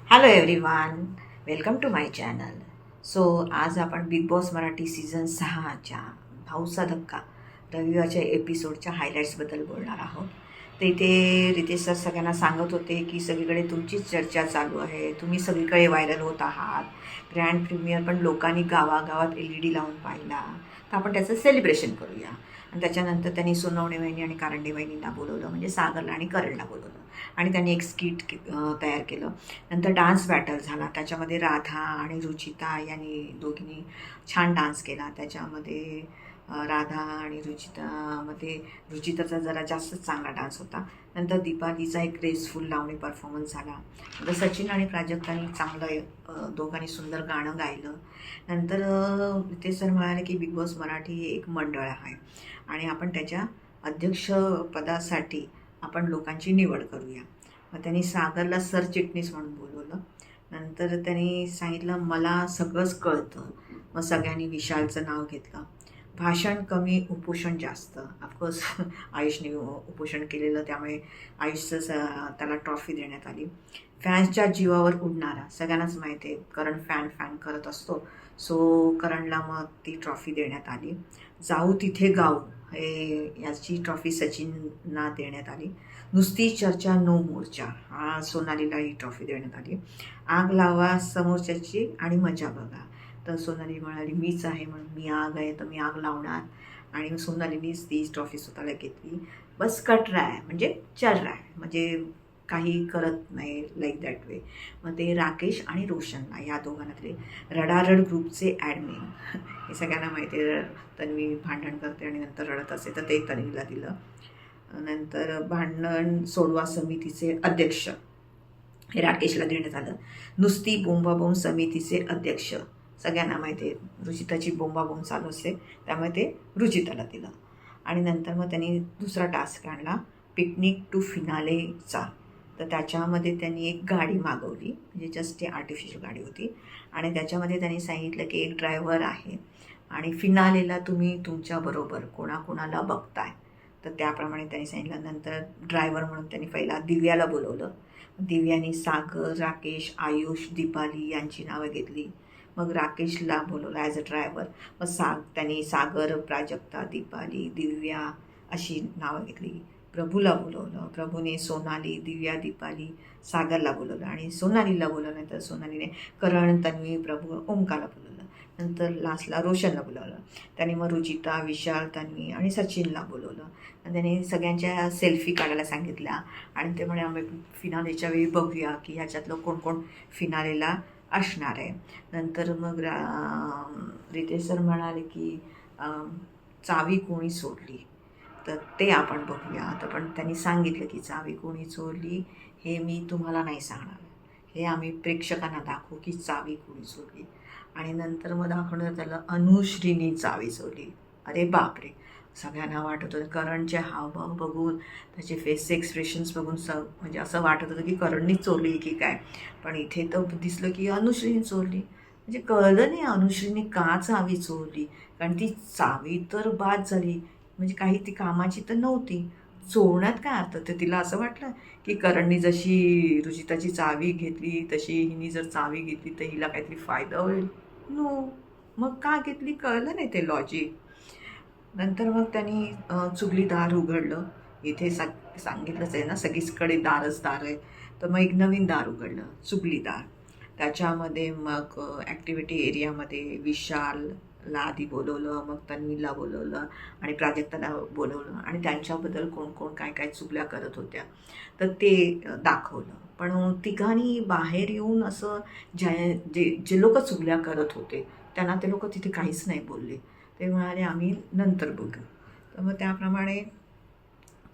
Hello everyone, welcome to my channel. So आज आपण Bigg Boss Marathi season 6च्या भाऊचा धक्का रविवारच्या एपिसोडच्या हायलाईट्सबद्दल बोलणार आहोत. तर इथे रितेश सर सगळ्यांना सांगत होते की सगळीकडे तुमचीच चर्चा चालू आहे, तुम्ही सगळीकडे व्हायरल होत आहात. ग्रँड प्रीमियर पण लोकांनी गावागावात LED लावून पाहिला, तर आपण त्याचं सेलिब्रेशन करूया. आणि त्याच्यानंतर त्यांनी सोनवणे वहिनी आणि कारंडे वहिनींना बोलवलं, म्हणजे सागरला आणि करणला बोलवलं आणि त्यांनी एक स्किट तयार केलं. नंतर डान्स बॅटल झाला, त्याच्यामध्ये राधा आणि रुचिता यांनी दोघींनी छान डान्स केला. त्याच्यामध्ये राधा आणि रुचितामध्ये रुचिताचा जरा जास्तच चांगला डान्स होता. नंतर दीपालीचा एक ग्रेसफुल लावणी परफॉर्मन्स झाला. नंतर सचिन आणि प्राजक्तांनी चांगलं दोघांनी सुंदर गाणं गायलं. नंतर ते सर म्हणाले की बिग बॉस मराठी हे एक मंडळ आहे आणि आपण त्याच्या अध्यक्षपदासाठी आपण लोकांची निवड करूया. मग त्यांनी सागरला सरचिटणीस म्हणून बोलवलं. नंतर त्यांनी सांगितलं मला सगळंच कळतं. मग सगळ्यांनी विशालचं नाव घेतलं. भाषण कमी, उपोषण जास्त. ऑफकोर्स आयुषने उपोषण केलेलं, त्यामुळे आयुषचं त्याला ट्रॉफी देण्यात आली. फॅन्सच्या जीवावर उडणारा, सगळ्यांनाच माहिती आहे करण फॅन करत असतो, सो करणला मग ती ट्रॉफी देण्यात आली. जाऊ तिथे गाऊ हे याची ट्रॉफी सचिनना देण्यात आली. नुसती चर्चा नो मोर्चा हा सोनालीला ही ट्रॉफी देण्यात आली. आग लावा समोरच्याची आणि मजा बघा, तर सोनाली म्हणाली मीच आहे म्हणून, मी आग आहे तर मी आग लावणार, आणि सोनालीनीच ती ट्रॉफी स्वतःला घेतली. बस कट रहा है म्हणजे चल रहा है, म्हणजे काही करत नाही, लाईक दॅट वे. मग ते राकेश आणि रोशनला, या दोघांना तरी रडारड ग्रुपचे ॲडमिन हे सगळ्यांना माहिती आहे. तन्वी भांडण करते आणि नंतर रडत असे तर ते तन्वीला दिलं. नंतर भांडण सोडवा समितीचे अध्यक्ष हे राकेशला देण्यात आलं. नुसती बोंबाबोंब समितीचे अध्यक्ष सगळ्यांना माहिती आहे रुचिताची बोंबाबोंब चालू असते, त्यामुळे ते रुचिताला दिलं. आणि नंतर मग त्यांनी दुसरा टास्क आणला पिकनिक टू फिनालेचा. तर त्याच्यामध्ये त्यांनी एक गाडी मागवली, म्हणजे जस्ट ती आर्टिफिशियल गाडी होती, आणि त्याच्यामध्ये त्यांनी सांगितलं की एक ड्रायव्हर आहे आणि फिनालेला तुम्ही तुमच्याबरोबर कोणाकोणाला बघताय, तर त्याप्रमाणे त्यांनी सांगितलं. नंतर ड्रायव्हर म्हणून त्यांनी पहिला दिव्याला बोलवलं. दिव्यानी सागर, राकेश, आयुष, दीपाली यांची नावं घेतली. मग राकेशला बोलवलं ॲज अ ड्रायव्हर. मग त्यांनी सागर, प्राजक्ता, दीपाली, दिव्या अशी नावं घेतली. प्रभूला बोलवलं. प्रभूने सोनाली, दिव्या, दीपाली, सागरला बोलवलं आणि सोनालीला बोलवलं. नंतर सोनालीने करण, तन्वी, प्रभू, ओंकारला बोलवलं. नंतर लास्टला रोशनला बोलवलं. त्याने मग रुचिता, विशाल, तन्वी आणि सचिनला बोलवलं. आणि त्याने सगळ्यांच्या सेल्फी काढायला सांगितल्या आणि ते म्हणे आम्ही फिनालेच्या वेळी बघूया की ह्याच्यातलं कोण कोण फिनालेला असणार आहे. नंतर मग रितेश सर म्हणाले की चावी कोणी सोडली, तर ते आपण बघूया. तर पण त्यांनी सांगितलं की चावी कोणी चोरली हे मी तुम्हाला नाही सांगणार, हे आम्ही प्रेक्षकांना दाखवू की चावी कोणी चोरली. आणि नंतर मग दाखवणार त्याला अनुश्रीनी चावी चोरली. अरे बापरे, सगळ्यांना वाटत होतं, करणचे हावभाव बघून, त्याचे फेस एक्सप्रेशन्स बघून म्हणजे असं वाटत होतं की करणनीच चोरली की काय. पण इथे तर दिसलं की अनुश्रीनी चोरली. म्हणजे कळलं नाही अनुश्रीनी का चावी चोरली, कारण ती चावी तर बाद झाली, म्हणजे काही ती कामाची तर नव्हती. चोरण्यात काय अर्थ. तर तिला असं वाटलं की करणनी जशी रुचिताची चावी घेतली तशी हिनी जर चावी घेतली तर हिला काहीतरी फायदा होईल. नो, मग का घेतली कळलं नाही ते लॉजिक. नंतर मग त्यांनी चुगली दार उघडलं. इथे सांगितलंच आहे ना, सगळीकडे दारच दार आहे, तर मग एक नवीन दार उघडलं, चुगली दार. त्याच्यामध्ये मग ॲक्टिव्हिटी एरियामध्ये विशालला आधी बोलवलं, मग तन्वीला बोलवलं आणि प्राजक्ताला बोलवलं आणि त्यांच्याबद्दल कोण कोण काय काय चुगल्या करत होत्या तर ते दाखवलं. पण तिघांनी बाहेर येऊन असं जे लोक चुगल्या करत होते त्यांना ते लोक तिथे काहीच नाही बोलले. ते म्हणाले आम्ही नंतर बघू. तर मग त्याप्रमाणे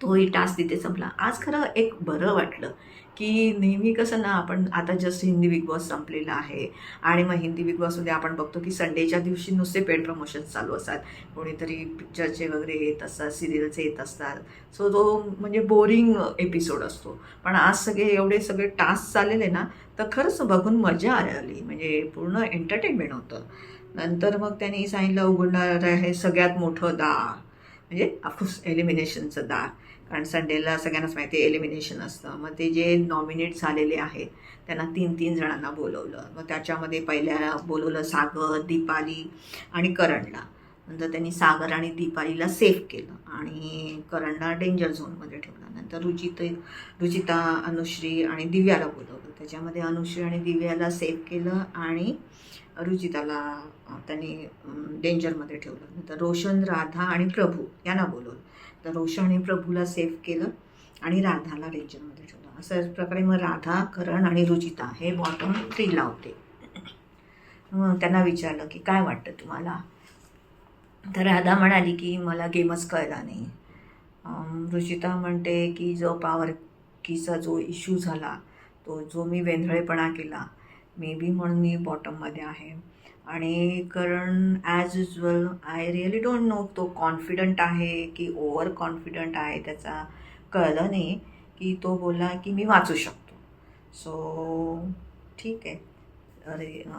तोही टास्क तिथे संपला. आज खरं एक बरं वाटलं की नेहमी कसं ना, आपण आता जस्ट हिंदी बिग बॉस संपलेला आहे आणि मग हिंदी बिग बॉसमध्ये आपण बघतो की संडेच्या दिवशी नुसते पेड प्रमोशन्स चालू असतात, कोणीतरी पिक्चरचे वगैरे येत असतात, सिरियलचे येत असतात, सो तो म्हणजे बोरिंग एपिसोड असतो. पण आज एवढे सगळे टास्क चाललेले ना, तर खरंच बघून मजा आली, म्हणजे पूर्ण एंटरटेनमेंट होतं. नंतर मग त्यांनी सांगितलं उघडणार आहे सगळ्यात मोठं दार, म्हणजे ऑफकोर्स एलिमिनेशनचं दार. कारण संडेला सगळ्यांनाच माहिती आहे एलिमिनेशन असतं. मग ते जे नॉमिनेट झालेले आहेत त्यांना 3-3 जणांना बोलवलं. मग त्याच्यामध्ये पहिल्या बोलवलं सागर, दीपाली आणि करणला. नंतर त्यांनी सागर आणि दीपालीला सेफ केलं आणि करणला डेंजर झोनमध्ये ठेवलं. नंतर रुचिता, अनुश्री आणि दिव्याला बोलवलं. त्याच्यामध्ये अनुश्री आणि दिव्याला सेफ केलं आणि रुचिताला त्यांनी डेंजरमध्ये ठेवलं. नंतर रोशन, राधा आणि प्रभू यांना बोलवलं. तर रोशन आणि प्रभूला सेफ केलं आणि राधाला डेंजरमध्ये ठेवलं. असं प्रकारे मग राधा, करण आणि रुचिता हे बॉटम 3ला होते. मग त्यांना विचारलं की काय वाटतं तुम्हाला? तर राधा म्हणाली की मला गेमच कळला नाही. रुचिता म्हणते की जो पॉवर कीचा जो इश्यू झाला, तो जो मी वेंधळेपणा केला, मे बी म्हणून मी बॉटममध्ये आहे. आणि Karan as usual I really don't know तो कॉन्फिडंट आहे की ओव्हर कॉन्फिडंट आहे, त्याचा कळलं नाही. की तो बोलला की मी वाचू शकतो. सो ठीक आहे.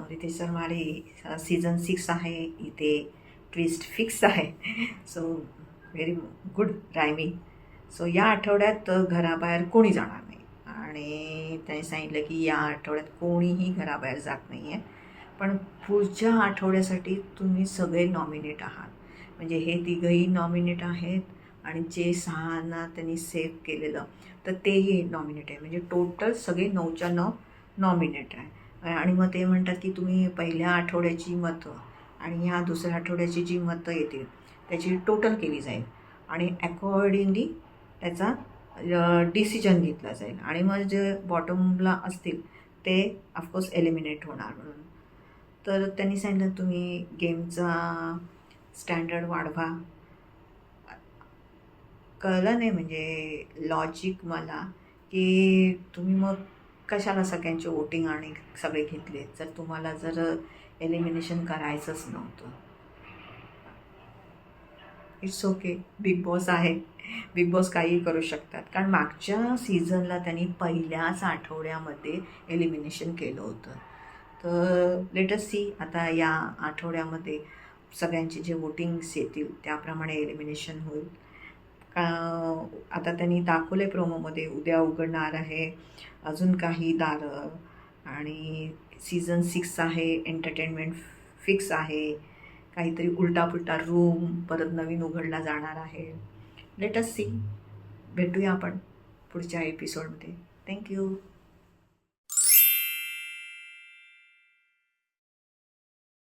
रितेश शर्मारे सीझन 6 आहे, इथे ट्विस्ट फिक्स आहे. So very good rhyming. So या आठवड्यात घराबाहेर कोणी जाणार नाही आणि त्यांनी सांगितलं की या आठवड्यात कोणीही घराबाहेर जात नाही आहे. पण पुढच्या आठवड्यासाठी तुम्ही सगळे नॉमिनेट आहात. म्हणजे हे तिघंही नॉमिनेट आहेत आणि जे 6 त्यांनी सेव्ह केलेलं तर तेही नॉमिनेट आहे. म्हणजे टोटल सगळे 9च्या 9 नॉमिनेट आहे. आणि मग ते म्हणतात की तुम्ही पहिल्या आठवड्याची मतं आणि ह्या दुसऱ्या आठवड्याची जी मतं येतील त्याची टोटल केली जाईल आणि अकॉर्डिंगली त्याचा डिसिजन घेतला जाईल आणि मग जे बॉटमला असतील ते ऑफकोर्स एलिमिनेट होणार म्हणून. तर त्यांनी सांगितलं तुम्ही गेमचा स्टँडर्ड वाढवा. कळलं नाही म्हणजे लॉजिक मला की तुम्ही मग कशाला सगळ्यांचे वोटिंग आणि सगळे घेतले जर तुम्हाला जर एलिमिनेशन करायचंच नव्हतं. इट्स ओके, बिग बॉस आहे, बिग बॉस काहीही करू शकतात. कारण मागच्या सीझनला त्यांनी पहिल्याच आठवड्यामध्ये एलिमिनेशन केलं होतं. तर लेटस सी आता या आठवड्यामध्ये सगळ्यांचे जे वोटिंग्स येतील त्याप्रमाणे एलिमिनेशन होईल. आता त्यांनी दाखवले प्रोमोमध्ये उद्या उघडणार आहे अजून काही दारं आणि सीझन 6 आहे, एंटरटेनमेंट फिक्स आहे, काहीतरी उलटापुलटा रूम परत नवीन उघडला जाणार आहे. Let us see. भेटूया आपण पुढच्या एपिसोडमध्ये. थँक्यू.